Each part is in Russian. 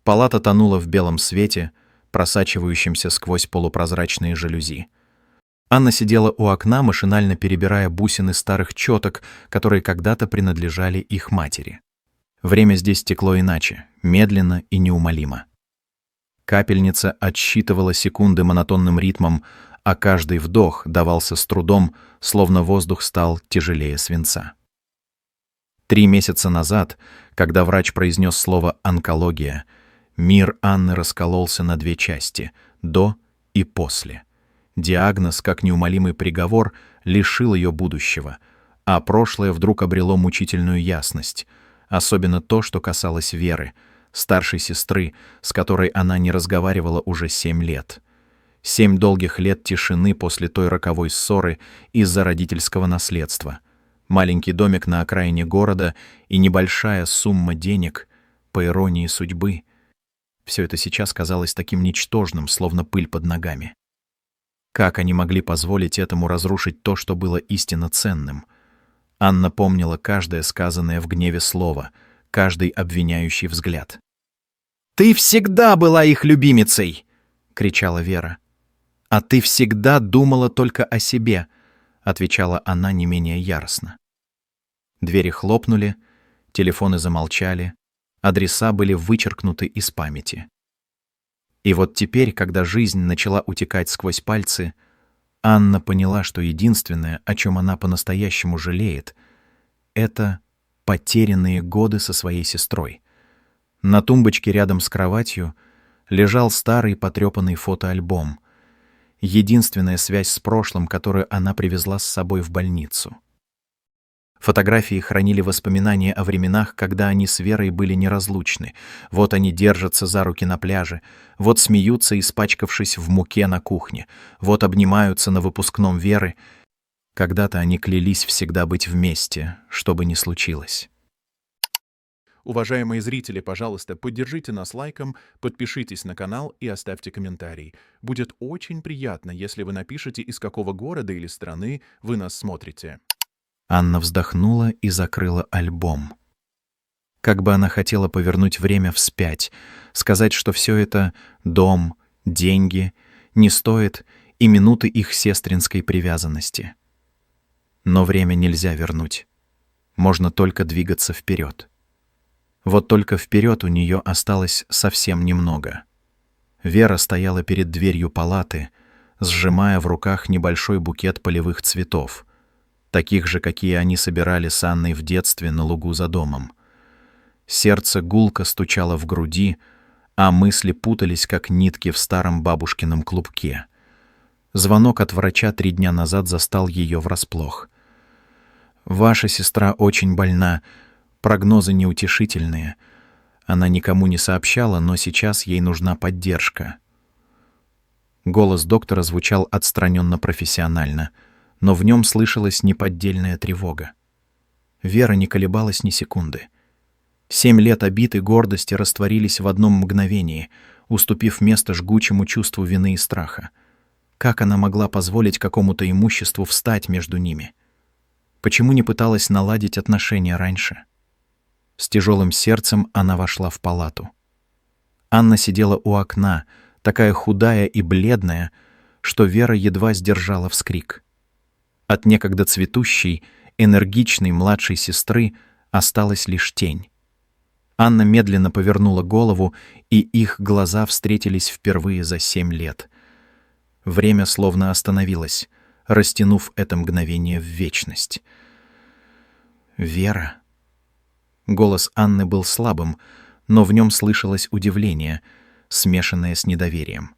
Палата тонула в белом свете, просачивающемся сквозь полупрозрачные жалюзи. Анна сидела у окна, машинально перебирая бусины старых четок, которые когда-то принадлежали их матери. Время здесь текло иначе, медленно и неумолимо. Капельница отсчитывала секунды монотонным ритмом, а каждый вдох давался с трудом, словно воздух стал тяжелее свинца. 3 месяца назад, когда врач произнес слово «онкология», мир Анны раскололся на 2 части — до и после. Диагноз, как неумолимый приговор, лишил ее будущего, а прошлое вдруг обрело мучительную ясность, особенно то, что касалось Веры, старшей сестры, с которой она не разговаривала уже 7 лет. 7 долгих лет тишины после той роковой ссоры из-за родительского наследства. Маленький домик на окраине города и небольшая сумма денег, по иронии судьбы. Все это сейчас казалось таким ничтожным, словно пыль под ногами. Как они могли позволить этому разрушить то, что было истинно ценным? Анна помнила каждое сказанное в гневе слово, каждый обвиняющий взгляд. «Ты всегда была их любимицей!» — кричала Вера. «А ты всегда думала только о себе», — отвечала она не менее яростно. Двери хлопнули, телефоны замолчали, адреса были вычеркнуты из памяти. И вот теперь, когда жизнь начала утекать сквозь пальцы, Анна поняла, что единственное, о чем она по-настоящему жалеет, это потерянные годы со своей сестрой. На тумбочке рядом с кроватью лежал старый потрепанный фотоальбом, единственная связь с прошлым, которую она привезла с собой в больницу. Фотографии хранили воспоминания о временах, когда они с Верой были неразлучны. Вот они держатся за руки на пляже, вот смеются, испачкавшись в муке на кухне, вот обнимаются на выпускном Веры. Когда-то они клялись всегда быть вместе, что бы ни случилось. Уважаемые зрители, пожалуйста, поддержите нас лайком, подпишитесь на канал и оставьте комментарий. Будет очень приятно, если вы напишете, из какого города или страны вы нас смотрите. Анна вздохнула и закрыла альбом. Как бы она хотела повернуть время вспять, сказать, что все это — дом, деньги — не стоит и минуты их сестринской привязанности. Но время нельзя вернуть. Можно только двигаться вперед. Вот только вперед у нее осталось совсем немного. Вера стояла перед дверью палаты, сжимая в руках небольшой букет полевых цветов, таких же, какие они собирали с Анной в детстве на лугу за домом. Сердце гулко стучало в груди, а мысли путались, как нитки в старом бабушкином клубке. Звонок от врача 3 дня назад застал ее врасплох. «Ваша сестра очень больна, прогнозы неутешительные». Она никому не сообщала, но сейчас ей нужна поддержка. Голос доктора звучал отстраненно профессионально, но в нем слышалась неподдельная тревога. Вера не колебалась ни секунды. 7 лет обид и гордости растворились в одном мгновении, уступив место жгучему чувству вины и страха. Как она могла позволить какому-то имуществу встать между ними? Почему не пыталась наладить отношения раньше? С тяжелым сердцем она вошла в палату. Анна сидела у окна, такая худая и бледная, что Вера едва сдержала вскрик. От некогда цветущей, энергичной младшей сестры осталась лишь тень. Анна медленно повернула голову, и их глаза встретились впервые за 7 лет. Время словно остановилось, растянув это мгновение в вечность. «Вера». Голос Анны был слабым, но в нем слышалось удивление, смешанное с недоверием.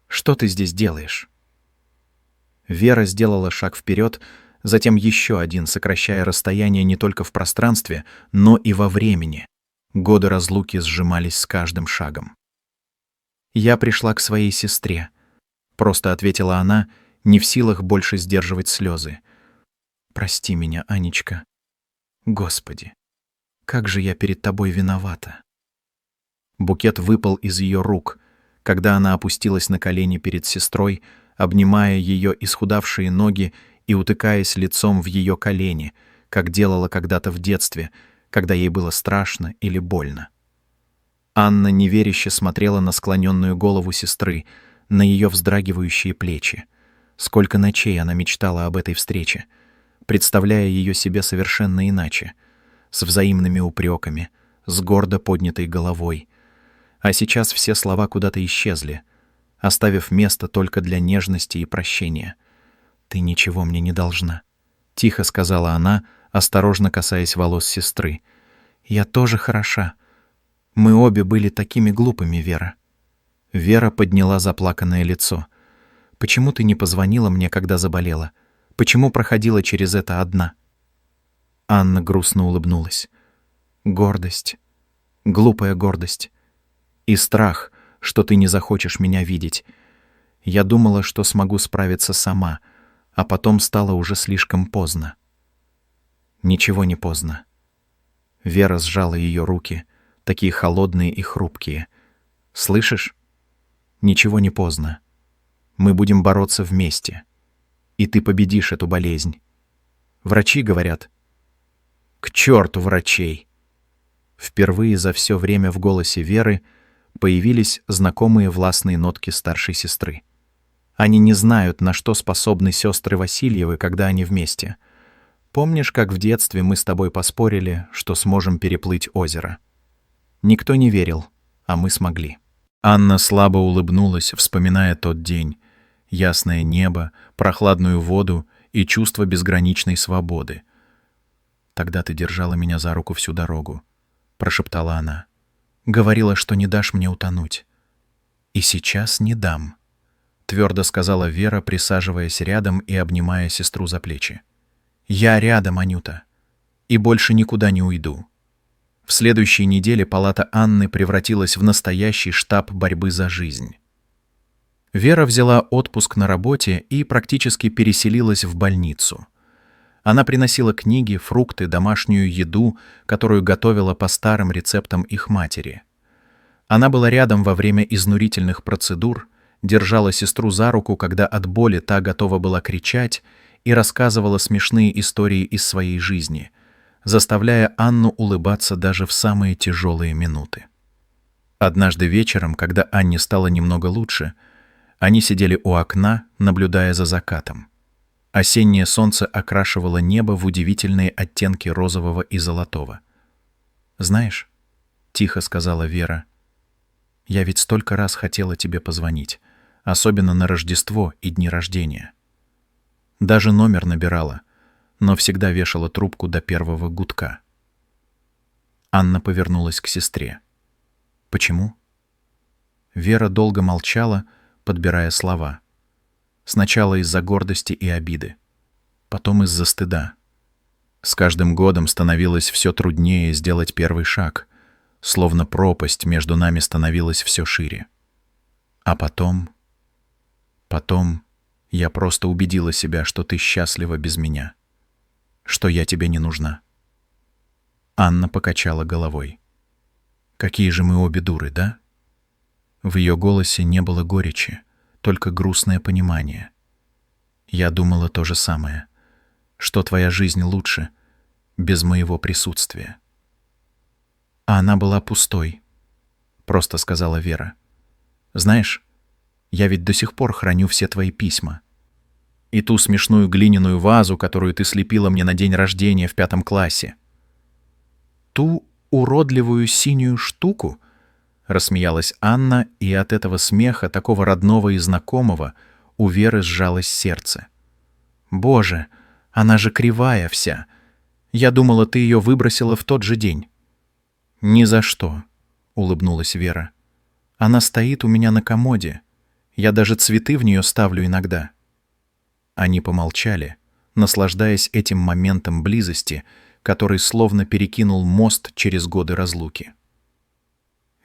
«Что ты здесь делаешь?» Вера сделала шаг вперед, затем еще один, сокращая расстояние не только в пространстве, но и во времени. Годы разлуки сжимались с каждым шагом. «Я пришла к своей сестре», — просто ответила она, не в силах больше сдерживать слезы. «Прости меня, Анечка. Господи, как же я перед тобой виновата». Букет выпал из ее рук, когда она опустилась на колени перед сестрой, обнимая ее исхудавшие ноги и утыкаясь лицом в ее колени, как делала когда-то в детстве, когда ей было страшно или больно. Анна неверяще смотрела на склоненную голову сестры, на ее вздрагивающие плечи. Сколько ночей она мечтала об этой встрече, представляя ее себе совершенно иначе, с взаимными упреками, с гордо поднятой головой. А сейчас все слова куда-то исчезли, оставив место только для нежности и прощения. «Ты ничего мне не должна», — тихо сказала она, осторожно касаясь волос сестры. «Я тоже хороша. Мы обе были такими глупыми, Вера». Вера подняла заплаканное лицо. «Почему ты не позвонила мне, когда заболела? Почему проходила через это одна?» Анна грустно улыбнулась. «Гордость. Глупая гордость. И страх, что ты не захочешь меня видеть. Я думала, что смогу справиться сама, а потом стало уже слишком поздно». «Ничего не поздно». Вера сжала ее руки, такие холодные и хрупкие. «Слышишь? Ничего не поздно. Мы будем бороться вместе. И ты победишь эту болезнь. Врачи говорят...» «К черту врачей!» Впервые за все время в голосе Веры появились знакомые властные нотки старшей сестры. «Они не знают, на что способны сестры Васильевы, когда они вместе. Помнишь, как в детстве мы с тобой поспорили, что сможем переплыть озеро? Никто не верил, а мы смогли». Анна слабо улыбнулась, вспоминая тот день. Ясное небо, прохладную воду и чувство безграничной свободы. «Тогда ты держала меня за руку всю дорогу», — прошептала она. «Говорила, что не дашь мне утонуть. И сейчас не дам», — твердо сказала Вера, присаживаясь рядом и обнимая сестру за плечи. «Я рядом, Анюта, и больше никуда не уйду». В следующей неделе палата Анны превратилась в настоящий штаб борьбы за жизнь. Вера взяла отпуск на работе и практически переселилась в больницу. Она приносила книги, фрукты, домашнюю еду, которую готовила по старым рецептам их матери. Она была рядом во время изнурительных процедур, держала сестру за руку, когда от боли та готова была кричать, и рассказывала смешные истории из своей жизни, заставляя Анну улыбаться даже в самые тяжелые минуты. Однажды вечером, когда Анне стало немного лучше, они сидели у окна, наблюдая за закатом. Осеннее солнце окрашивало небо в удивительные оттенки розового и золотого. «Знаешь», — тихо сказала Вера, — «я ведь столько раз хотела тебе позвонить, особенно на Рождество и дни рождения. Даже номер набирала, но всегда вешала трубку до первого гудка». Анна повернулась к сестре. «Почему?» Вера долго молчала, подбирая слова. Сначала из-за гордости и обиды, потом из-за стыда. С каждым годом становилось все труднее сделать первый шаг, словно пропасть между нами становилась все шире. А потом я просто убедила себя, что ты счастлива без меня, что я тебе не нужна. Анна покачала головой. «Какие же мы обе дуры, да?» В ее голосе не было горечи, только грустное понимание. «Я думала то же самое, что твоя жизнь лучше без моего присутствия». «А она была пустой», — просто сказала Вера. «Знаешь, я ведь до сих пор храню все твои письма. И ту смешную глиняную вазу, которую ты слепила мне на день рождения в 5 классе. Ту уродливую синюю штуку?» — рассмеялась Анна, и от этого смеха, такого родного и знакомого, у Веры сжалось сердце. «Боже, она же кривая вся. Я думала, ты ее выбросила в тот же день». «Ни за что», — улыбнулась Вера. «Она стоит у меня на комоде. Я даже цветы в нее ставлю иногда». Они помолчали, наслаждаясь этим моментом близости, который словно перекинул мост через годы разлуки.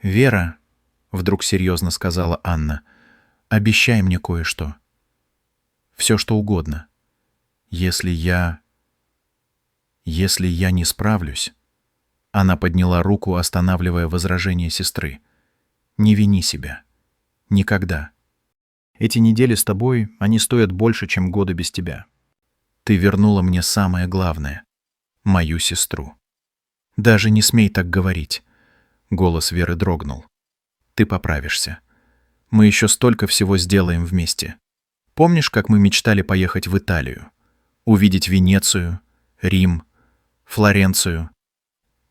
«Вера», — вдруг серьезно сказала Анна, — «обещай мне кое-что. Все, что угодно. Если я не справлюсь...» Она подняла руку, останавливая возражение сестры. «Не вини себя. Никогда. Эти недели с тобой, они стоят больше, чем годы без тебя. Ты вернула мне самое главное — мою сестру. Даже не смей так говорить. Голос Веры дрогнул. «Ты поправишься. Мы еще столько всего сделаем вместе. Помнишь, как мы мечтали поехать в Италию? Увидеть Венецию, Рим, Флоренцию?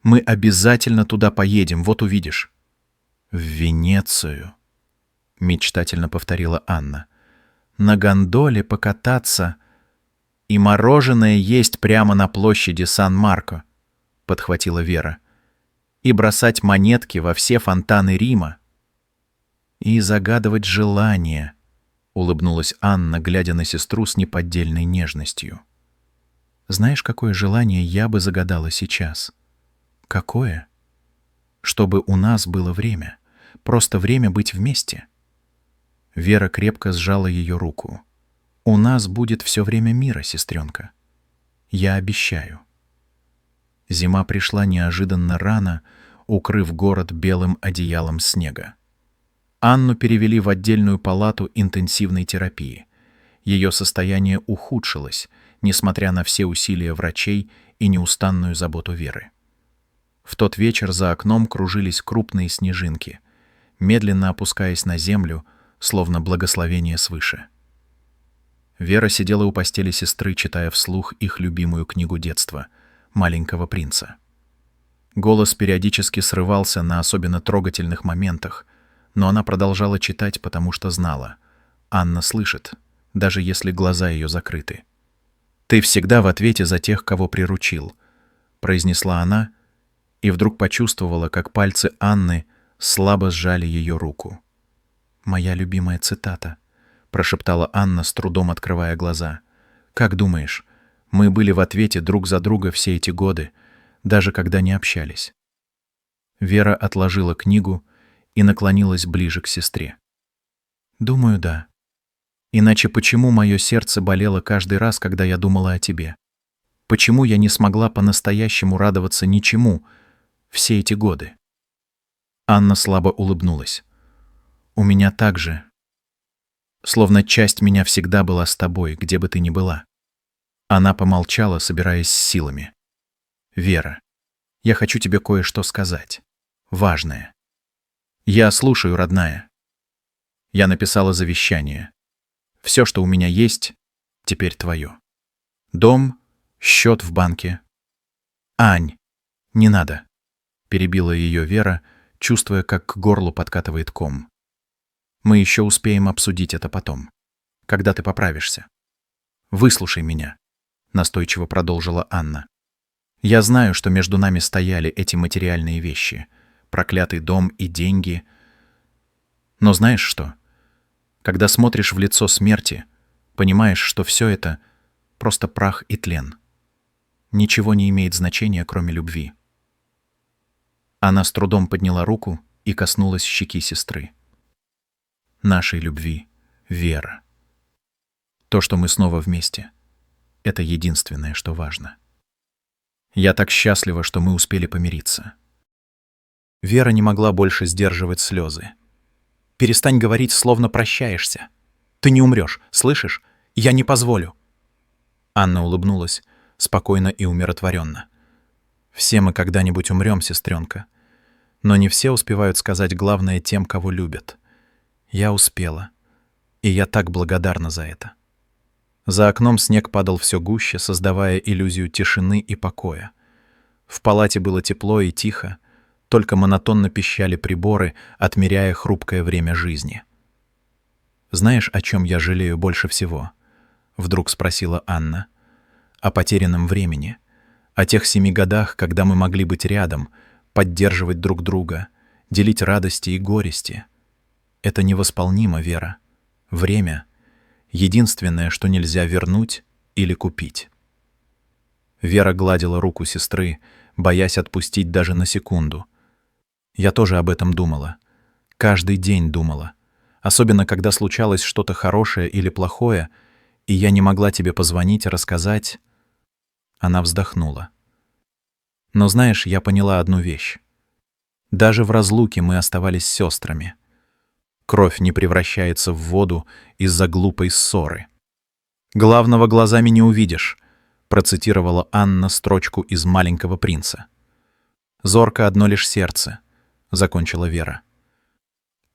Мы обязательно туда поедем, вот увидишь». «В Венецию», — мечтательно повторила Анна. «На гондоле покататься и мороженое есть прямо на площади Сан-Марко», — подхватила Вера. «И бросать монетки во все фонтаны Рима. И загадывать желания», — улыбнулась Анна, глядя на сестру с неподдельной нежностью. «Знаешь, какое желание я бы загадала сейчас?» «Какое?» «Чтобы у нас было время. Просто время быть вместе». Вера крепко сжала ее руку. «У нас будет все время мира, сестренка. Я обещаю». Зима пришла неожиданно рано, укрыв город белым одеялом снега. Анну перевели в отдельную палату интенсивной терапии. Ее состояние ухудшилось, несмотря на все усилия врачей и неустанную заботу Веры. В тот вечер за окном кружились крупные снежинки, медленно опускаясь на землю, словно благословение свыше. Вера сидела у постели сестры, читая вслух их любимую книгу детства «Маленького принца». Голос периодически срывался на особенно трогательных моментах, но она продолжала читать, потому что знала. Анна слышит, даже если глаза ее закрыты. «Ты всегда в ответе за тех, кого приручил», — произнесла она, и вдруг почувствовала, как пальцы Анны слабо сжали ее руку. «Моя любимая цитата», — прошептала Анна, с трудом открывая глаза. «Как думаешь, мы были в ответе друг за друга все эти годы, даже когда не общались?» Вера отложила книгу и наклонилась ближе к сестре. «Думаю, да. Иначе почему мое сердце болело каждый раз, когда я думала о тебе? Почему я не смогла по-настоящему радоваться ничему все эти годы?» Анна слабо улыбнулась. «У меня так же. Словно часть меня всегда была с тобой, где бы ты ни была». Она помолчала, собираясь с силами. «Вера, я хочу тебе кое-что сказать. Важное. Я слушаю, родная. Я написала завещание. Все, что у меня есть, теперь твое. Дом, счет в банке». «Ань, не надо», — перебила ее Вера, чувствуя, как к горлу подкатывает ком. «Мы еще успеем обсудить это потом, когда ты поправишься. Выслушай меня», — настойчиво продолжила Анна. «Я знаю, что между нами стояли эти материальные вещи, проклятый дом и деньги. Но знаешь что? Когда смотришь в лицо смерти, понимаешь, что все это — просто прах и тлен. Ничего не имеет значения, кроме любви». Она с трудом подняла руку и коснулась щеки сестры. «Нашей любви, Вера. То, что мы снова вместе, — это единственное, что важно. Я так счастлива, что мы успели помириться». Вера не могла больше сдерживать слезы. «Перестань говорить, словно прощаешься. Ты не умрешь, слышишь? Я не позволю». Анна улыбнулась, спокойно и умиротворенно. «Все мы когда-нибудь умрем, сестренка. Но не все успевают сказать главное тем, кого любят. Я успела, и я так благодарна за это». За окном снег падал все гуще, создавая иллюзию тишины и покоя. В палате было тепло и тихо, только монотонно пищали приборы, отмеряя хрупкое время жизни. «Знаешь, о чем я жалею больше всего?» — вдруг спросила Анна. «О потерянном времени, о тех 7 годах, когда мы могли быть рядом, поддерживать друг друга, делить радости и горести. Это невосполнимо, Вера. Время — единственное, что нельзя вернуть или купить». Вера гладила руку сестры, боясь отпустить даже на секунду. «Я тоже об этом думала. Каждый день думала. Особенно, когда случалось что-то хорошее или плохое, и я не могла тебе позвонить и рассказать». Она вздохнула. «Но знаешь, я поняла одну вещь. Даже в разлуке мы оставались сестрами. Кровь не превращается в воду из-за глупой ссоры. Главного глазами не увидишь», — процитировала Анна строчку из «Маленького принца». «Зорко одно лишь сердце, — закончила Вера.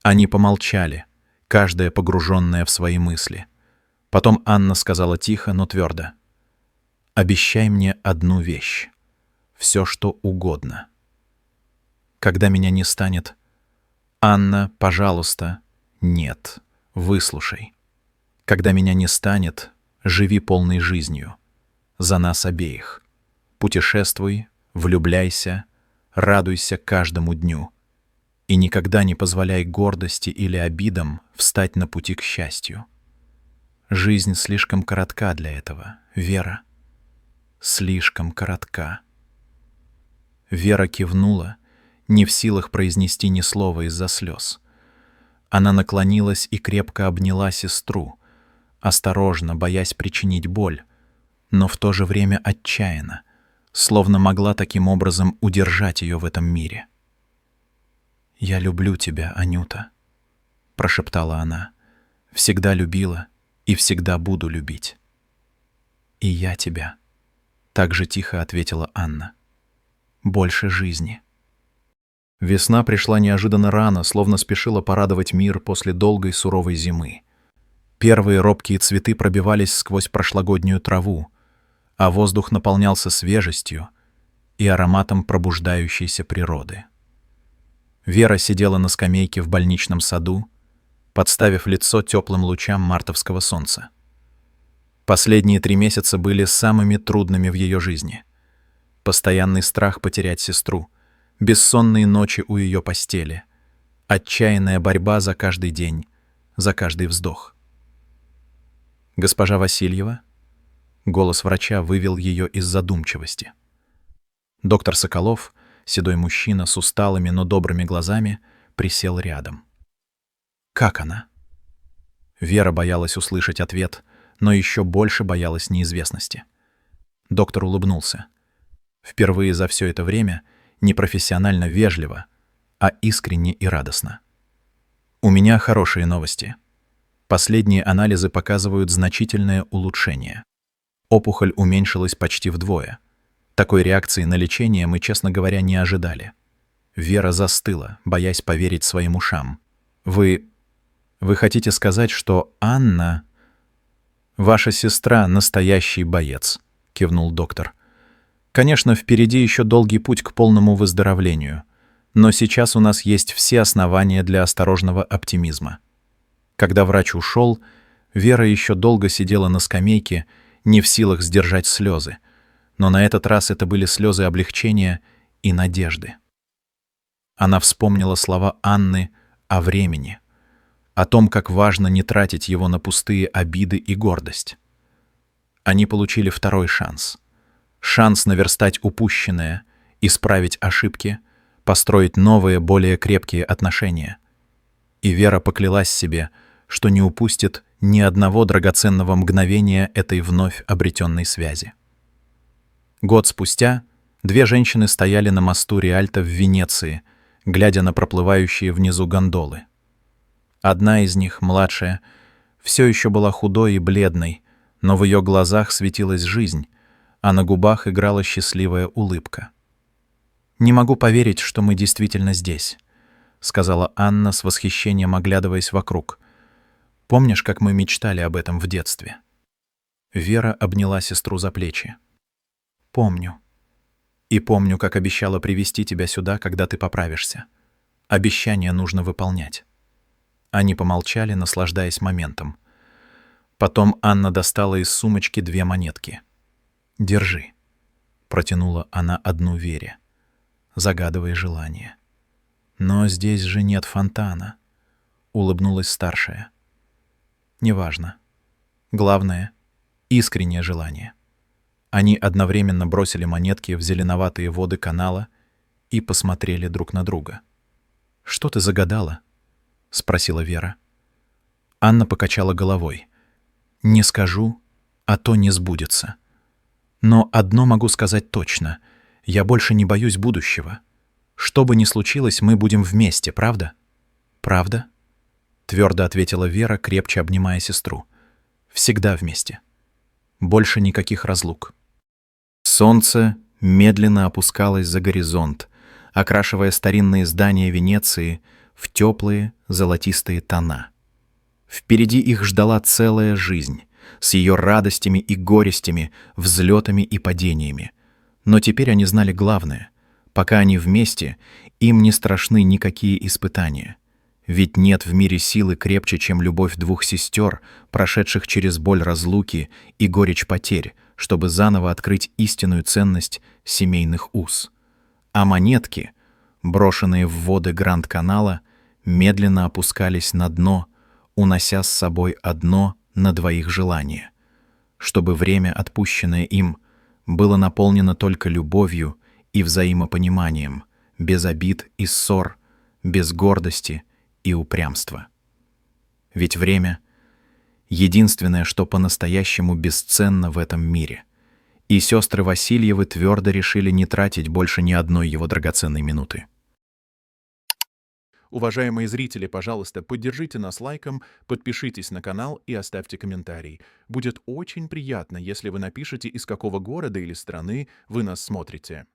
Они помолчали, каждая погруженная в свои мысли. Потом Анна сказала тихо, но твердо: «Обещай мне одну вещь. Все, что угодно. Когда меня не станет... Анна, пожалуйста, нет, выслушай. Когда меня не станет, живи полной жизнью. За нас обеих. Путешествуй, влюбляйся, радуйся каждому дню. И никогда не позволяй гордости или обидам встать на пути к счастью. Жизнь слишком коротка для этого, Вера. Слишком коротка». Вера кивнула, не в силах произнести ни слова из-за слез. Она наклонилась и крепко обняла сестру, осторожно, боясь причинить боль, но в то же время отчаянно, словно могла таким образом удержать ее в этом мире. «Я люблю тебя, Анюта», — прошептала она, — «всегда любила и всегда буду любить». «И я тебя», — так же тихо ответила Анна. «Больше жизни». Весна пришла неожиданно рано, словно спешила порадовать мир после долгой суровой зимы. Первые робкие цветы пробивались сквозь прошлогоднюю траву, а воздух наполнялся свежестью и ароматом пробуждающейся природы. Вера сидела на скамейке в больничном саду, подставив лицо теплым лучам мартовского солнца. Последние 3 месяца были самыми трудными в ее жизни. Постоянный страх потерять сестру, бессонные ночи у ее постели, отчаянная борьба за каждый день, за каждый вздох. «Госпожа Васильева?» Голос врача вывел ее из задумчивости. Доктор Соколов, седой мужчина с усталыми, но добрыми глазами, присел рядом. «Как она?» Вера боялась услышать ответ, но еще больше боялась неизвестности. Доктор улыбнулся. Впервые за все это время не профессионально вежливо, а искренне и радостно. «У меня хорошие новости. Последние анализы показывают значительное улучшение. Опухоль уменьшилась почти вдвое. Такой реакции на лечение мы, честно говоря, не ожидали». Вера застыла, боясь поверить своим ушам. «Вы хотите сказать, что Анна...» «Ваша сестра — настоящий боец», — кивнул доктор. «Конечно, впереди еще долгий путь к полному выздоровлению, но сейчас у нас есть все основания для осторожного оптимизма». Когда врач ушел, Вера еще долго сидела на скамейке, не в силах сдержать слезы, но на этот раз это были слезы облегчения и надежды. Она вспомнила слова Анны о времени, о том, как важно не тратить его на пустые обиды и гордость. Они получили второй шанс. Шанс наверстать упущенное, исправить ошибки, построить новые, более крепкие отношения. И Вера поклялась себе, что не упустит ни одного драгоценного мгновения этой вновь обретенной связи. Год спустя 2 женщины стояли на мосту Риальто в Венеции, глядя на проплывающие внизу гондолы. Одна из них, младшая, все еще была худой и бледной, но в ее глазах светилась жизнь, а на губах играла счастливая улыбка. «Не могу поверить, что мы действительно здесь», — сказала Анна с восхищением, оглядываясь вокруг. «Помнишь, как мы мечтали об этом в детстве?» Вера обняла сестру за плечи. «Помню. И помню, как обещала привести тебя сюда, когда ты поправишься. Обещание нужно выполнять». Они помолчали, наслаждаясь моментом. Потом Анна достала из сумочки 2 монетки. «Держи», — протянула она одну Вере. «Загадывай желание». «Но здесь же нет фонтана», — улыбнулась старшая. «Неважно. Главное — искреннее желание». Они одновременно бросили монетки в зеленоватые воды канала и посмотрели друг на друга. «Что ты загадала?» — спросила Вера. Анна покачала головой. «Не скажу, а то не сбудется. Но одно могу сказать точно. Я больше не боюсь будущего. Что бы ни случилось, мы будем вместе, правда?» «Правда?» — твердо ответила Вера, крепче обнимая сестру. «Всегда вместе. Больше никаких разлук». Солнце медленно опускалось за горизонт, окрашивая старинные здания Венеции в теплые золотистые тона. Впереди их ждала целая жизнь с ее радостями и горестями, взлетами и падениями. Но теперь они знали главное. Пока они вместе, им не страшны никакие испытания. Ведь нет в мире силы крепче, чем любовь двух сестер, прошедших через боль разлуки и горечь потерь, чтобы заново открыть истинную ценность семейных уз. А монетки, брошенные в воды Гранд-канала, медленно опускались на дно, унося с собой одно на двоих желание, чтобы время, отпущенное им, было наполнено только любовью и взаимопониманием, без обид и ссор, без гордости и упрямства. Ведь время — единственное, что по-настоящему бесценно в этом мире, и сестры Васильевы твердо решили не тратить больше ни одной его драгоценной минуты. Уважаемые зрители, пожалуйста, поддержите нас лайком, подпишитесь на канал и оставьте комментарий. Будет очень приятно, если вы напишете, из какого города или страны вы нас смотрите.